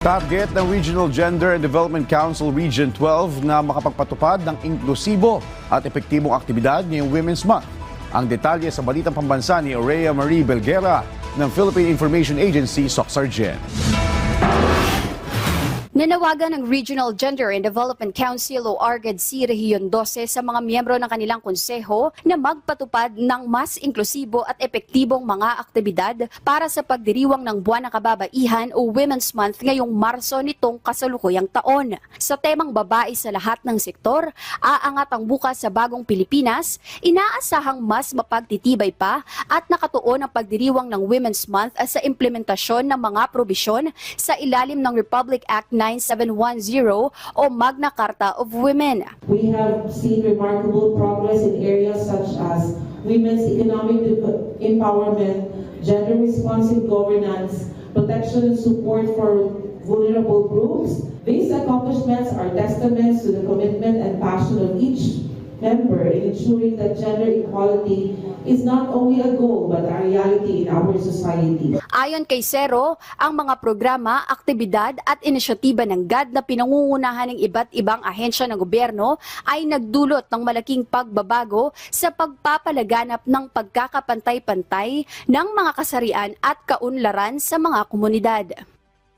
Target ng Regional Gender and Development Council Region 12 na makapagpatupad ng inklusibo at epektibong aktibidad ngayong Women's Month. Ang detalye sa Balitang Pambansa ni Aurea Marie Belguera ng Philippine Information Agency, SOCSARGEN. Nanawagan ng Regional Gender and Development Council o RGDC Rehiyon 12 sa mga miyembro ng kanilang konseho na magpatupad ng mas inklusibo at epektibong mga aktibidad para sa pagdiriwang ng Buwan ng Kababaihan o Women's Month ngayong Marso nitong kasalukuyang taon. Sa temang babae sa lahat ng sektor, aangat ang bukas sa bagong Pilipinas, inaasahang mas mapagtitibay pa at nakatuon ang pagdiriwang ng Women's Month sa implementasyon ng mga probisyon sa ilalim ng Republic Act 9710 o Magna Carta of Women. We have seen remarkable progress in areas such as women's economic empowerment, gender-responsive governance, protection and support for vulnerable groups. These accomplishments are testaments to the commitment and passion of each member in ensuring that gender equality is not only a goal but a reality in our society. Ayon kay Sero, ang mga programa, aktibidad at inisyatiba ng GAD na pinangungunahan ng iba't ibang ahensya ng gobyerno ay nagdulot ng malaking pagbabago sa pagpapalaganap ng pagkakapantay-pantay ng mga kasarian at kaunlaran sa mga komunidad.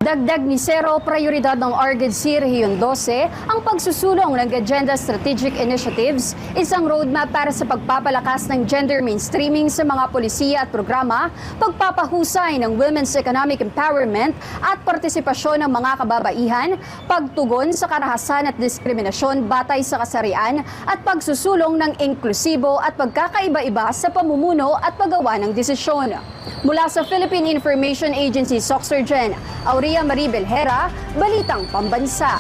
Dagdag ni Sero, prioridad ng RGDC Rehiyon 12 ang pagsusulong ng Agenda Strategic Initiatives, isang roadmap para sa pagpapalakas ng gender mainstreaming sa mga polisiya at programa, pagpapahusay ng women's economic empowerment at partisipasyon ng mga kababaihan, pagtugon sa karahasan at diskriminasyon batay sa kasarian at pagsusulong ng inklusibo at pagkakaiba-iba sa pamumuno at paggawa ng desisyon. Mula sa Philippine Information Agency, SOCSARGEN, Aurea Marie Belguera, Balitang Pambansa.